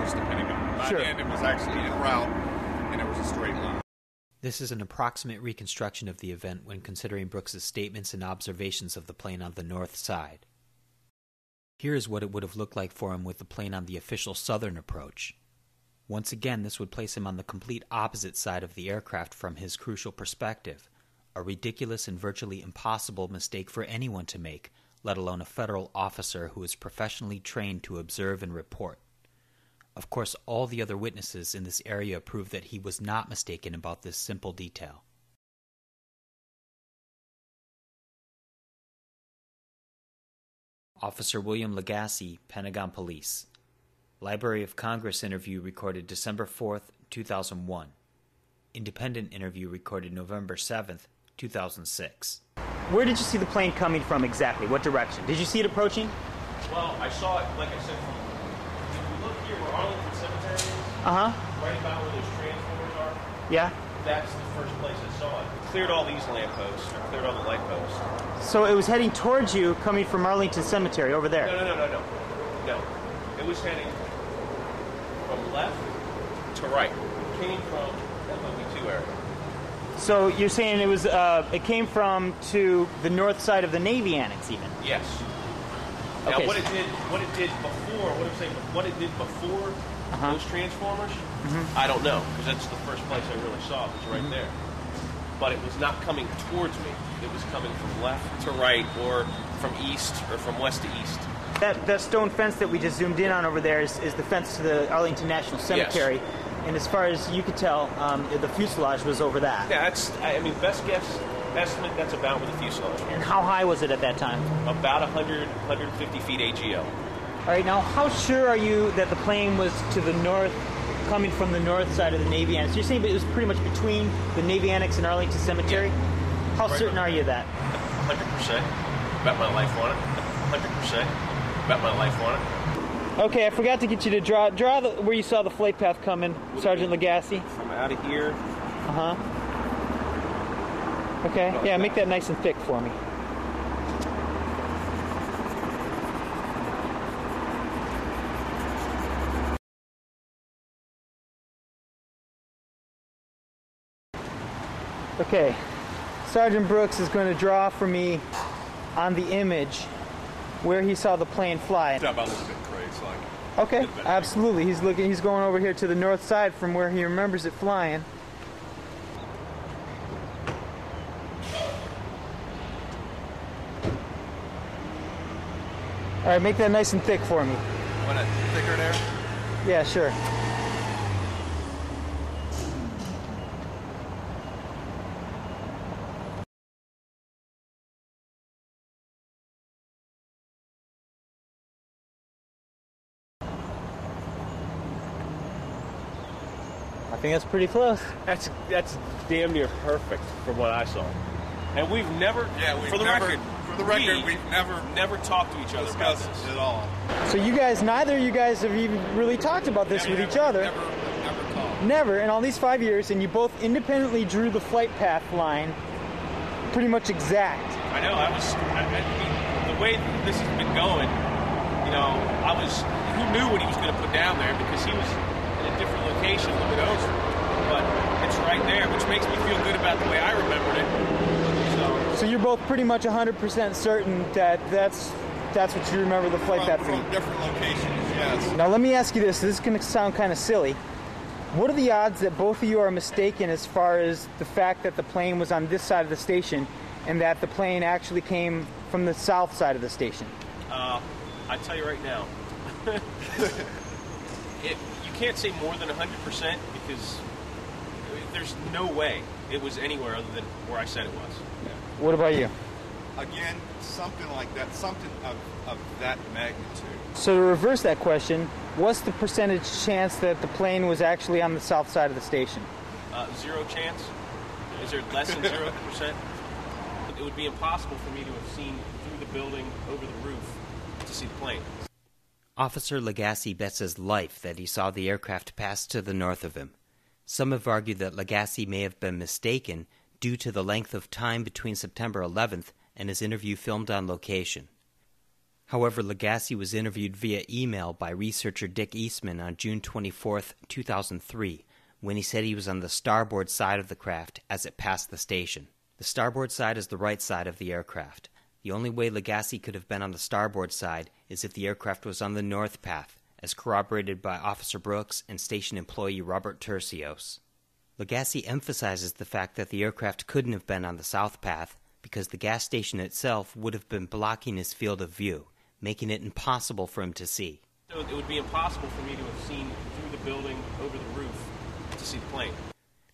towards the Pentagon. By Sure. then, it was actually en route, and it was a straight line. This is an approximate reconstruction of the event when considering Brooks's statements and observations of the plane on the north side. Here is what it would have looked like for him with the plane on the official southern approach. Once again, this would place him on the complete opposite side of the aircraft from his crucial perspective, a ridiculous and virtually impossible mistake for anyone to make, let alone a federal officer who is professionally trained to observe and report. Of course, all the other witnesses in this area prove that he was not mistaken about this simple detail. Officer William Lagasse, Pentagon Police. Library of Congress interview recorded December 4th, 2001. Independent interview recorded November 7th, 2006. Where did you see the plane coming from exactly? What direction? Did you see it approaching? Well, I saw it, like I said, if you look here where Arlington Cemetery is, right about where those transformers are, Yeah. that's the first place I saw it. It cleared all these lampposts, or cleared all the light posts. So it was heading towards you coming from Arlington Cemetery over there? No. It was heading from left to right. It came from FOB2 area. So you're saying it came from to the north side of the Navy Annex even? Yes. Okay. Now what it did before those transformers, I don't know, because that's the first place I really saw it, was right there. But it was not coming towards me. It was coming from left to right, or from east, or from west to east. That stone fence that we just zoomed in on over there is the fence to the Arlington National Cemetery. Yes. And as far as you could tell, the fuselage was over that. Yeah, best guess estimate, that's about where the fuselage And is. how high was it at that time? About 150 feet AGL. All right, now how sure are you that the plane was to the north, coming from the north side of the Navy Annex? You're saying it was pretty much between the Navy Annex and Arlington Cemetery? Yeah. How certain are you of that? 100%. Bet my life on it. 100%. Bet my life on it. Okay, I forgot to get you to draw where you saw the flight path coming, Sergeant Lagasse. From out of here. Okay, yeah, make that nice and thick for me. Okay, Sergeant Brooks is going to draw for me on the image where he saw the plane fly. About a little bit crazy, like. Okay, absolutely. He's going over here to the north side from where he remembers it flying. All right, make that nice and thick for me. Want it thicker there? Yeah, sure. I think that's pretty close. That's damn near perfect from what I saw. And we've never, for the record, we've never talked to each other about this at all. So neither of you guys have even really talked about this with each other. Never talked. Never in all these 5 years, and you both independently drew the flight path line pretty much exact. I know. I mean, the way this has been going, who knew what he was going to put down there, because he was in a different location a little bit over. But it's right there, which makes me feel good about the way I remembered it. So you're both pretty much 100% certain that that's what you remember the flight path from different locations, yes. Now let me ask you this. This is going to sound kind of silly. What are the odds that both of you are mistaken as far as the fact that the plane was on this side of the station and that the plane actually came from the south side of the station? I tell you right now, you can't say more than 100% because there's no way it was anywhere other than where I said it was. Yeah. What about you? Again, something like that, something of that magnitude. So to reverse that question, what's the percentage chance that the plane was actually on the south side of the station? 0 chance. Is there less than 0%? It would be impossible for me to have seen through the building, over the roof, to see the plane. Officer Lagasse bets his life that he saw the aircraft pass to the north of him. Some have argued that Lagasse may have been mistaken due to the length of time between September 11th and his interview filmed on location. However, Legacy was interviewed via email by researcher Dick Eastman on June 24, 2003, when he said he was on the starboard side of the craft as it passed the station. The starboard side is the right side of the aircraft. The only way Legacy could have been on the starboard side is if the aircraft was on the north path, as corroborated by Officer Brooks and station employee Robert Tercios. Legacy emphasizes the fact that the aircraft couldn't have been on the south path because the gas station itself would have been blocking his field of view, making it impossible for him to see. So it would be impossible for me to have seen through the building, over the roof, to see the plane.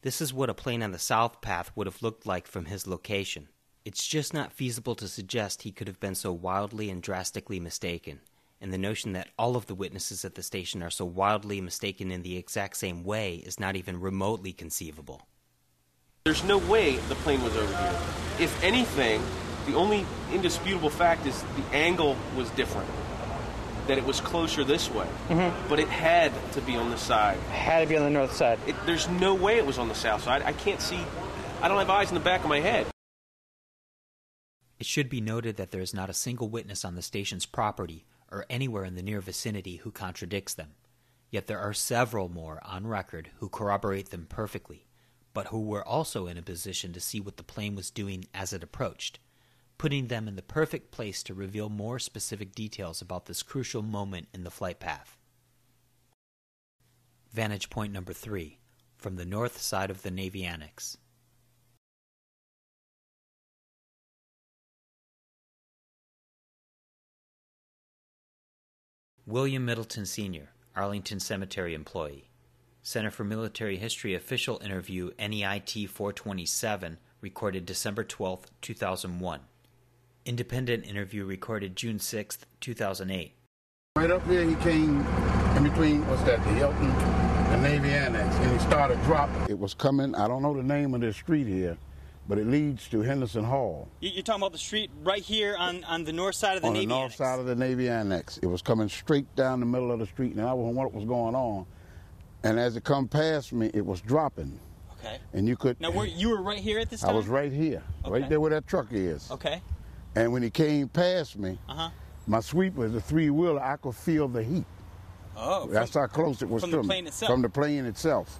This is what a plane on the south path would have looked like from his location. It's just not feasible to suggest he could have been so wildly and drastically mistaken, and the notion that all of the witnesses at the station are so wildly mistaken in the exact same way is not even remotely conceivable. There's no way the plane was over here. If anything, the only indisputable fact is the angle was different, that it was closer this way. Mm-hmm. But it had to be on the side. It had to be on the north side. There's no way it was on the south side. I can't see. I don't have eyes in the back of my head. It should be noted that there is not a single witness on the station's property or anywhere in the near vicinity who contradicts them. Yet there are several more on record who corroborate them perfectly, but who were also in a position to see what the plane was doing as it approached, putting them in the perfect place to reveal more specific details about this crucial moment in the flight path. Vantage point number 3, from the north side of the Navy Annex. William Middleton Sr., Arlington Cemetery employee. Center for Military History official interview NEIT 427, recorded December 12, 2001. Independent interview recorded June 6, 2008. Right up there he came in between, what's that, the Hilton, the Navy Annex, and he started dropping. It was coming, I don't know the name of this street here, but it leads to Henderson Hall. You're talking about the street right here on the north side of the Navy Annex? On the north side of the Navy Annex. It was coming straight down the middle of the street, and I wasn't what was going on. And as it come past me, it was dropping. Okay. And you could... Now, you were right here at this time? I was right here, okay. Right there where that truck is. Okay. And when he came past me, my sweeper is a three-wheeler, I could feel the heat. Oh. That's how close it was to me. From the plane itself? From the plane itself.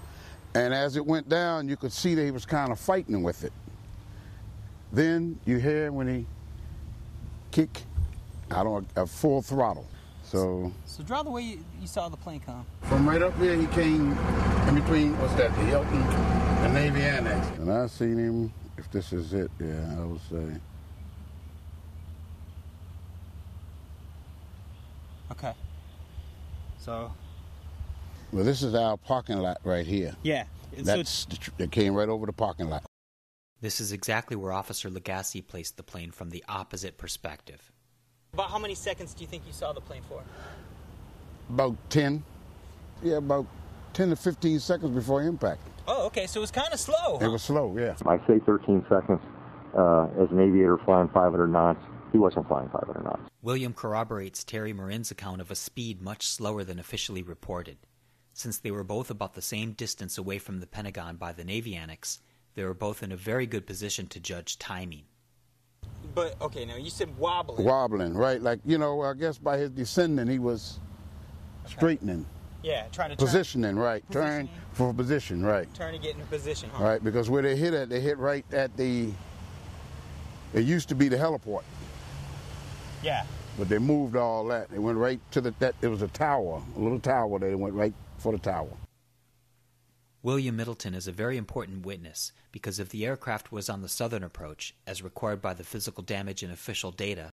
And as it went down, you could see that he was kind of fighting with it. Then you hear when he kick out on a full throttle. So draw the way you saw the plane come. From right up there, he came in between, what's that, the Hilton, the Navy Annex. And I seen him, if this is it, yeah, I would say. Okay. So. Well, this is our parking lot right here. Yeah. It came right over the parking lot. This is exactly where Officer Legacy placed the plane from the opposite perspective. About how many seconds do you think you saw the plane for? About 10. Yeah, about 10 to 15 seconds before impact. Oh, okay, so it was kind of slow, huh? It was slow, yeah. I say 13 seconds. As an aviator flying 500 knots, he wasn't flying 500 knots. William corroborates Terry Marin's account of a speed much slower than officially reported. Since they were both about the same distance away from the Pentagon by the Navy Annex, they were both in a very good position to judge timing. But, okay, now you said wobbling. Wobbling, right. Like, I guess by his descending, he was straightening. Yeah, trying to positioning, right. Turn for position, right. Trying to get into position, huh? Right, because where they hit at, they hit right at it used to be the heliport. Yeah. But they moved all that. They went right to it was a tower, a little tower. They went right for the tower. William Middleton is a very important witness because if the aircraft was on the southern approach, as required by the physical damage and official data,